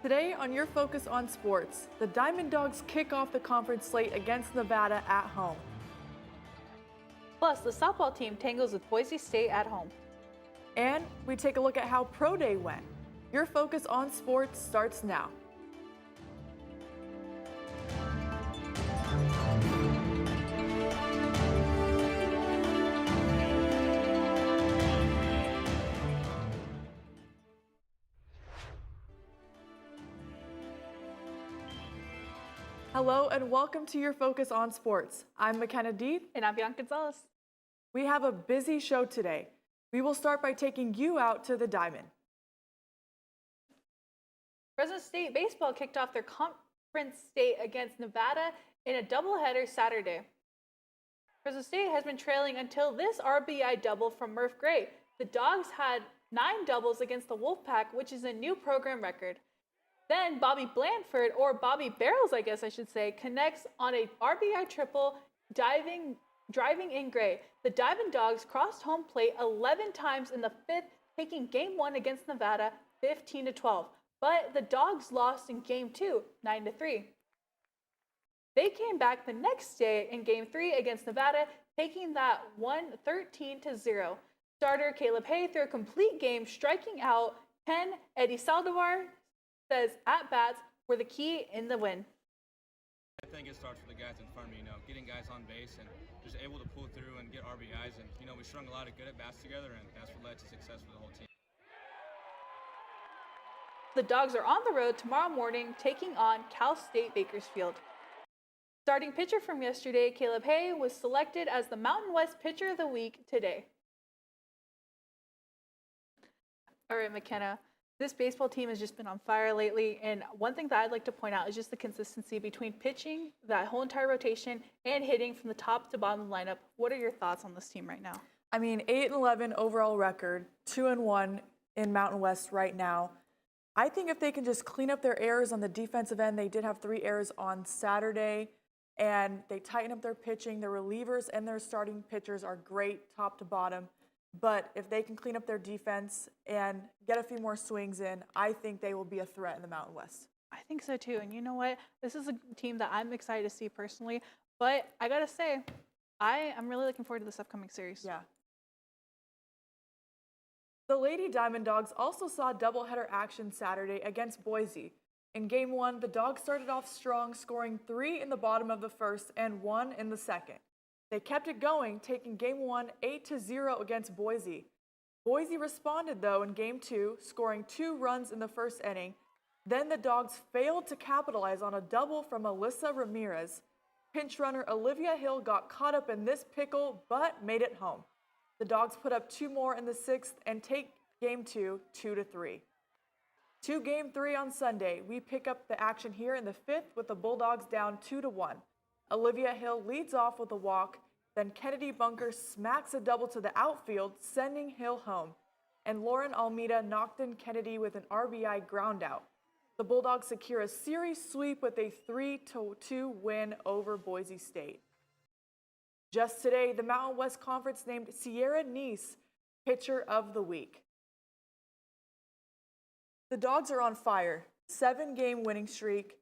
Today on Your Focus on Sports, the Diamond Dogs kick off the conference slate against Nevada at home. Plus, the softball team tangles with Boise State at home. And we take a look at how Pro Day went. Your Focus on Sports starts now. Hello and welcome to Your Focus on Sports. I'm McKenna Deed. And I'm Bianca Gonzalez. We have a busy show today. We will start by taking you out to the Diamond. Fresno State baseball kicked off their conference state against Nevada in a doubleheader Saturday. Fresno State has been trailing until this RBI double from Murph Gray. The Dogs had 9 doubles against the Wolfpack, which is a new program record. Then Bobby Blandford, or Bobby Barrels, I guess I should say, connects on a RBI triple, driving in Gray. The Diamond Dogs crossed home plate 11 times in the 5th, taking Game 1 against Nevada 15-12. But the Dogs lost in Game 2, 9-3. They came back the next day in Game 3 against Nevada, taking that one 13-0. Starter Caleb Hay threw a complete game, striking out Ken Eddie Saldivar. Says at-bats were the key in the win. I think it starts with the guys in front of me, getting guys on base and just able to pull through and get RBIs. And, we strung a lot of good at-bats together, and that's what led to success for the whole team. The Dogs are on the road tomorrow morning, taking on Cal State Bakersfield. Starting pitcher from yesterday, Caleb Hay, was selected as the Mountain West Pitcher of the Week today. All right, McKenna. This baseball team has just been on fire lately, and one thing that I'd like to point out is just the consistency between pitching, that whole entire rotation, and hitting from the top to bottom of the lineup. What are your thoughts on this team right now? 8-11 overall record, 2-1 in Mountain West right now. I think if they can just clean up their errors on the defensive end, they did have 3 errors on Saturday, and they tighten up their pitching. Their relievers and their starting pitchers are great top to bottom. But if they can clean up their defense and get a few more swings in, I think they will be a threat in the Mountain West. I think so too. And you know what? This is a team that I'm excited to see personally. But I got to say, I'm really looking forward to this upcoming series. Yeah. The Lady Diamond Dogs also saw doubleheader action Saturday against Boise. In Game 1, the Dogs started off strong, scoring 3 in the bottom of the first and 1 in the second. They kept it going, taking Game 1 8-0 against Boise. Boise responded, though, in Game 2, scoring 2 runs in the first inning. Then the Dogs failed to capitalize on a double from Alyssa Ramirez. Pinch runner Olivia Hill got caught up in this pickle, but made it home. The Dogs put up 2 more in the 6th and take Game 2 2-3. To Game 3 on Sunday, we pick up the action here in the 5th with the Bulldogs down 2-1. Olivia Hill leads off with a walk, then Kennedy Bunker smacks a double to the outfield, sending Hill home, and Lauren Almeida knocked in Kennedy with an RBI groundout. The Bulldogs secure a series sweep with a 3-2 win over Boise State. Just today, the Mountain West Conference named Sierra Nice Pitcher of the Week. The Dogs are on fire, 7-game winning streak.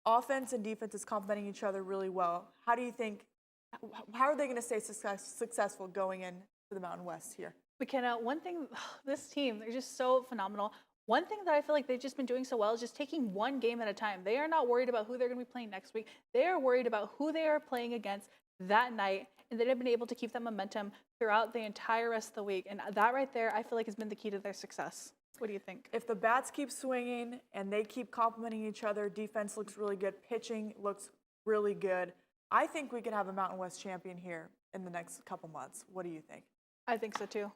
Offense and defense is complementing each other really well. How are they going to stay successful going into the Mountain West here? McKenna, one thing, this team, they're just so phenomenal. One thing that I feel like they've just been doing so well is just taking one game at a time. They are not worried about who they're going to be playing next week. They are worried about who they are playing against that night, and they've been able to keep that momentum throughout the entire rest of the week. And that right there, I feel like has been the key to their success. What do you think? If the bats keep swinging and they keep complimenting each other, defense looks really good, pitching looks really good, I think we can have a Mountain West champion here in the next couple months. What do you think? I think so too.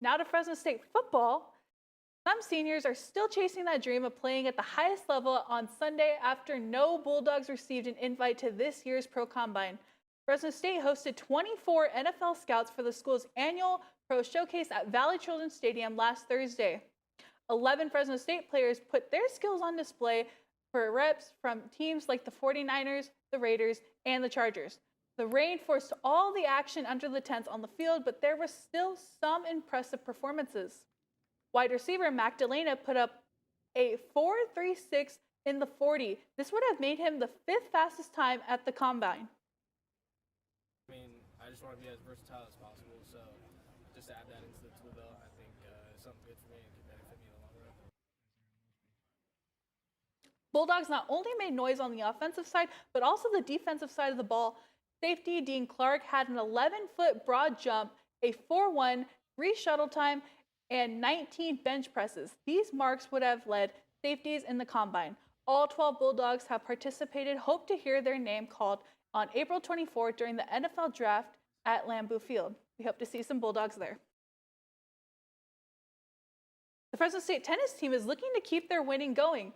Now to Fresno State football. Some seniors are still chasing that dream of playing at the highest level on Sunday after no Bulldogs received an invite to this year's Pro Combine. Fresno State hosted 24 NFL scouts for the school's annual Pro Showcase at Valley Children's Stadium last Thursday. 11 Fresno State players put their skills on display for reps from teams like the 49ers, the Raiders, and the Chargers. The rain forced all the action under the tents on the field, but there were still some impressive performances. Wide receiver Magdalena put up a 4.36 in the 40. This would have made him the 5th fastest time at the combine. I mean, I just want to be as versatile as possible, so just to add that into the tool belt, I think is something good for me and can benefit me in the long run. Bulldogs not only made noise on the offensive side, but also the defensive side of the ball. Safety Dean Clark had an 11-foot broad jump, a 4.1, 3 shuttle time, and 19 bench presses. These marks would have led safeties in the combine. All 12 Bulldogs have participated. Hope to hear their name called on April 24th during the NFL draft at Lambeau Field. We hope to see some Bulldogs there. The Fresno State tennis team is looking to keep their winning going.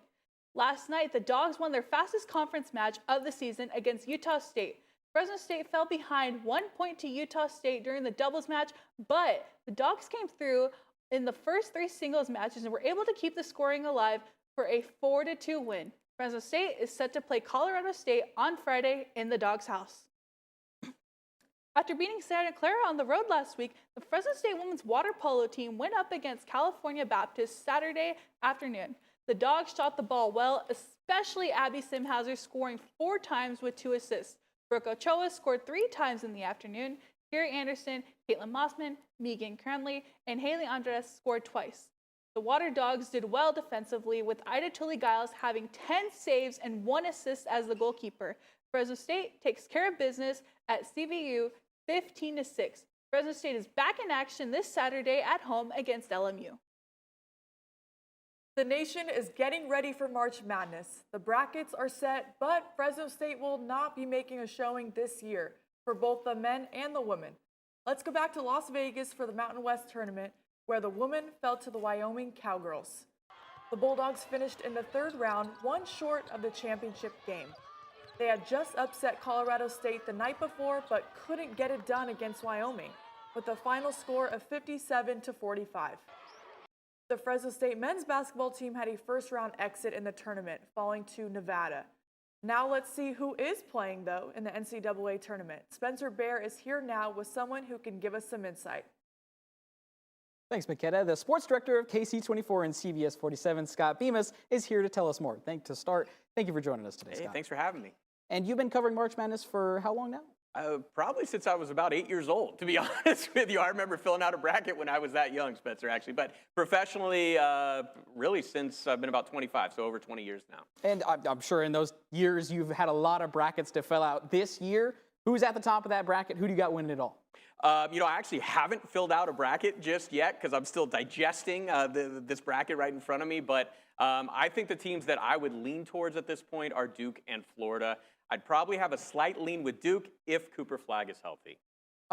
Last night, the Dogs won their fastest conference match of the season against Utah State. Fresno State fell behind 1 point to Utah State during the doubles match, but the Dogs came through in the first 3 singles matches and were able to keep the scoring alive for a 4-2 win. Fresno State is set to play Colorado State on Friday in the Dogs' house. After beating Santa Clara on the road last week, the Fresno State women's water polo team went up against California Baptist Saturday afternoon. The Dogs shot the ball well, especially Abby Simhauser, scoring 4 times with 2 assists. Brooke Ochoa scored 3 times in the afternoon. Carrie Anderson, Caitlin Mossman, Megan Cranley, and Haley Andres scored twice. The Water Dogs did well defensively, with Ida Tully-Giles having 10 saves and 1 assist as the goalkeeper. Fresno State takes care of business at CVU 15-6. Fresno State is back in action this Saturday at home against LMU. The nation is getting ready for March Madness. The brackets are set, but Fresno State will not be making a showing this year for both the men and the women. Let's go back to Las Vegas for the Mountain West tournament, where the women fell to the Wyoming Cowgirls. The Bulldogs finished in the 3rd round, 1 short of the championship game. They had just upset Colorado State the night before, but couldn't get it done against Wyoming, with a final score of 57-45. The Fresno State men's basketball team had a 1st-round exit in the tournament, falling to Nevada. Now let's see who is playing, though, in the NCAA tournament. Spencer Bear is here now with someone who can give us some insight. Thanks, Makeda. The sports director of KC24 and CBS 47, Scott Bemis, is here to tell us more. Thank you for joining us today, Scott. Thanks for having me. And you've been covering March Madness for how long now? Probably since I was about 8 years old, to be honest with you. I remember filling out a bracket when I was that young, Spencer, actually. But professionally, really since I've been about 25, so over 20 years now. And I'm sure in those years you've had a lot of brackets to fill out. This year, who's at the top of that bracket? Who do you got winning it all? I actually haven't filled out a bracket just yet because I'm still digesting this bracket right in front of me. But I think the teams that I would lean towards at this point are Duke and Florida. I'd probably have a slight lean with Duke if Cooper Flagg is healthy.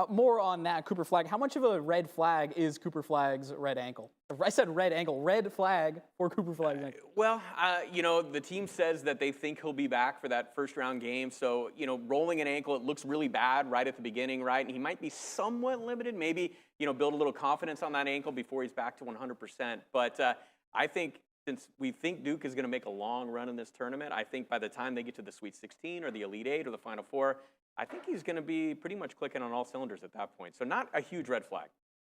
More on that, Cooper Flagg. How much of a red flag is Cooper Flagg's red ankle? I said red ankle, red flag for Cooper Flagg's ankle. Well, the team says that they think he'll be back for that 1st-round game. So, rolling an ankle, it looks really bad right at the beginning, right? And he might be somewhat limited, maybe, build a little confidence on that ankle before he's back to 100%. But I think since we think Duke is going to make a long run in this tournament, I think by the time they get to the Sweet 16 or the Elite 8 or the Final 4, I think he's going to be pretty much clicking on all cylinders at that point. So not a huge red flag.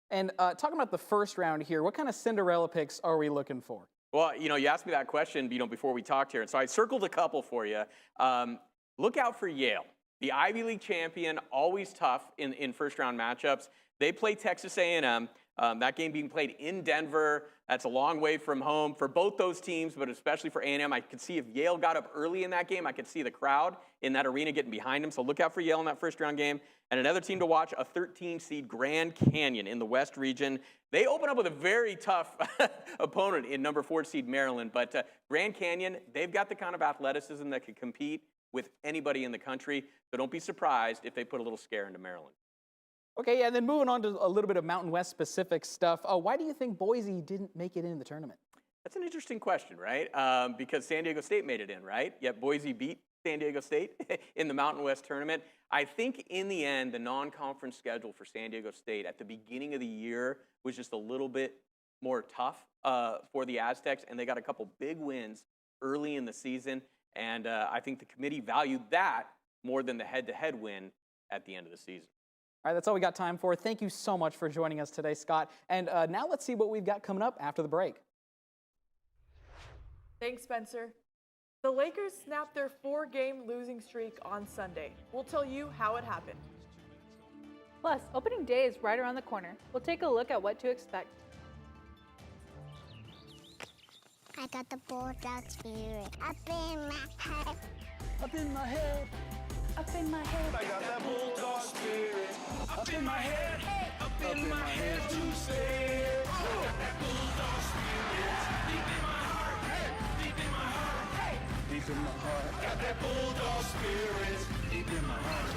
And talking about the 1st round here, what kind of Cinderella picks are we looking for? Well, you asked me that question, before we talked here. And so I circled a couple for you. Look out for Yale. The Ivy League champion, always tough in 1st-round matchups. They play Texas A&M. That game being played in Denver. That's a long way from home for both those teams, but especially for A&M. I could see if Yale got up early in that game, I could see the crowd in that arena getting behind them. So look out for Yale in that 1st-round game. And another team to watch, a 13-seed Grand Canyon in the West region. They open up with a very tough opponent in number 4-seed Maryland. But Grand Canyon, they've got the kind of athleticism that could compete with anybody in the country. So don't be surprised if they put a little scare into Maryland. Okay, and then moving on to a little bit of Mountain West specific stuff. Why do you think Boise didn't make it in the tournament? That's an interesting question, right? Because San Diego State made it in, right? Yet Boise beat San Diego State in the Mountain West tournament. I think in the end, the non-conference schedule for San Diego State at the beginning of the year was just a little bit more tough for the Aztecs, and they got a couple big wins early in the season. And I think the committee valued that more than the head-to-head win at the end of the season. All right, that's all we got time for. Thank you so much for joining us today, Scott. And now let's see what we've got coming up after the break. Thanks, Spencer. The Lakers snapped their 4-game losing streak on Sunday. We'll tell you how it happened. Plus, opening day is right around the corner. We'll take a look at what to expect. I got the bulldog spirit up in my head. Up in my head. Up in my head. I got that bulldog spirit. Up in my head. Up in my head to stay. I got that bulldog spirit. Deep in my heart. Deep in my heart. Deep in my heart. Got that bulldog spirit. Deep in my heart.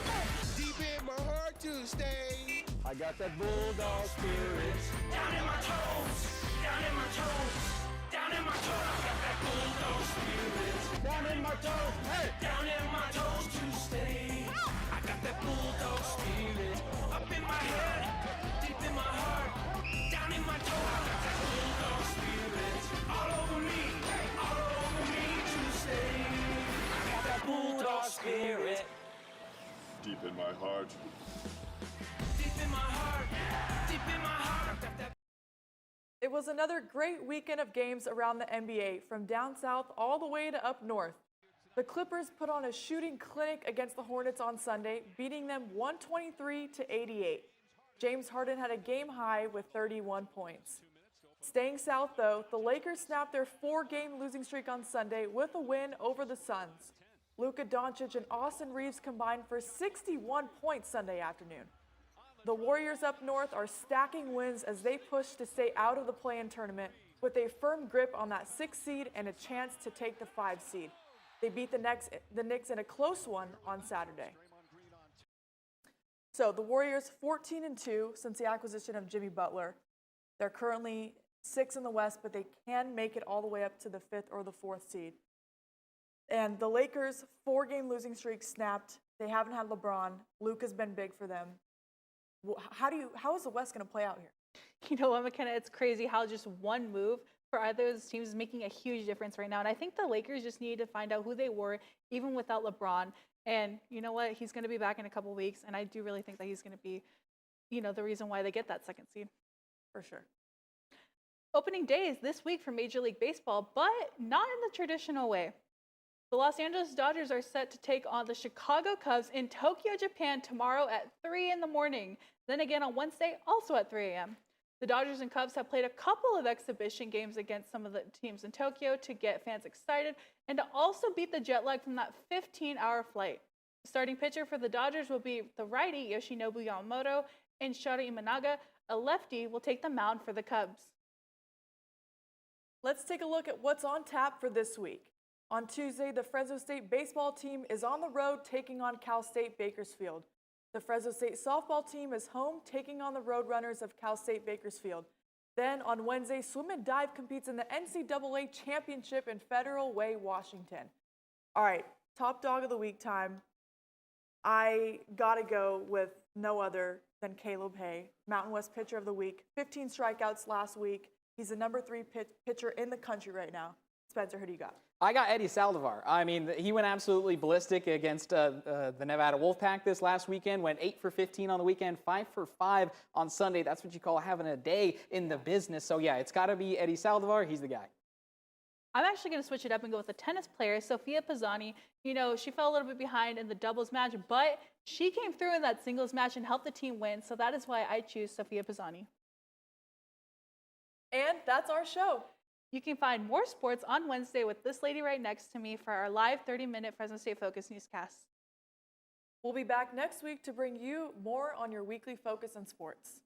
Deep in my heart to stay. I got that bulldog spirit. Down in my toes. Down in my toes. Down in my toes. I got that bulldog spirit. Down in my toes. Hey! Down in my toes to stay. I got that bulldog spirit. Up in my head. Deep in my heart. Down in my toes. I got that bulldog spirit. All over me. All over me to stay. I got that bulldog spirit. Deep in my heart. Deep in my heart. Deep in my heart. I got that. It was another great weekend of games around the NBA, from down south all the way to up north. The Clippers put on a shooting clinic against the Hornets on Sunday, beating them 123-88. James Harden had a game high with 31 points. Staying south, though, the Lakers snapped their 4-game losing streak on Sunday with a win over the Suns. Luka Doncic and Austin Reeves combined for 61 points Sunday afternoon. The Warriors up north are stacking wins as they push to stay out of the play-in tournament with a firm grip on that 6th seed and a chance to take the 5 seed. They beat the Knicks in a close one on Saturday. So the Warriors 14-2 since the acquisition of Jimmy Butler. They're currently 6th in the West, but they can make it all the way up to the 5th or the 4th seed. And the Lakers' 4-game losing streak snapped. They haven't had LeBron. Luka's been big for them. How is the West going to play out here? You know what, McKenna? It's crazy how just one move for either of those teams is making a huge difference right now. And I think the Lakers just need to find out who they were, even without LeBron. And you know what? He's going to be back in a couple weeks. And I do really think that he's going to be, the reason why they get that 2nd seed. For sure. Opening day is this week for Major League Baseball, but not in the traditional way. The Los Angeles Dodgers are set to take on the Chicago Cubs in Tokyo, Japan tomorrow at 3 in the morning. Then again on Wednesday, also at 3 a.m. The Dodgers and Cubs have played a couple of exhibition games against some of the teams in Tokyo to get fans excited and to also beat the jet lag from that 15-hour flight. The starting pitcher for the Dodgers will be the righty Yoshinobu Yamamoto, and Shota Imanaga, a lefty, will take the mound for the Cubs. Let's take a look at what's on tap for this week. On Tuesday, the Fresno State baseball team is on the road taking on Cal State Bakersfield. The Fresno State softball team is home taking on the Roadrunners of Cal State Bakersfield. Then on Wednesday, swim and dive competes in the NCAA Championship in Federal Way, Washington. All right, top dog of the week time. I gotta go with no other than Caleb Hay, Mountain West pitcher of the week. 15 strikeouts last week. He's the number 3 pitcher in the country right now. Spencer, who do you got? I got Eddie Saldivar. I mean, he went absolutely ballistic against the Nevada Wolfpack this last weekend. Went 8 for 15 on the weekend, 5 for 5 on Sunday. That's what you call having a day in the business. So yeah, it's got to be Eddie Saldivar. He's the guy. I'm actually going to switch it up and go with a tennis player, Sofia Pizzani. She fell a little bit behind in the doubles match, but she came through in that singles match and helped the team win. So that is why I choose Sofia Pizzani. And that's our show. You can find more sports on Wednesday with this lady right next to me for our live 30-minute Fresno State Focus newscast. We'll be back next week to bring you more on your weekly focus on sports.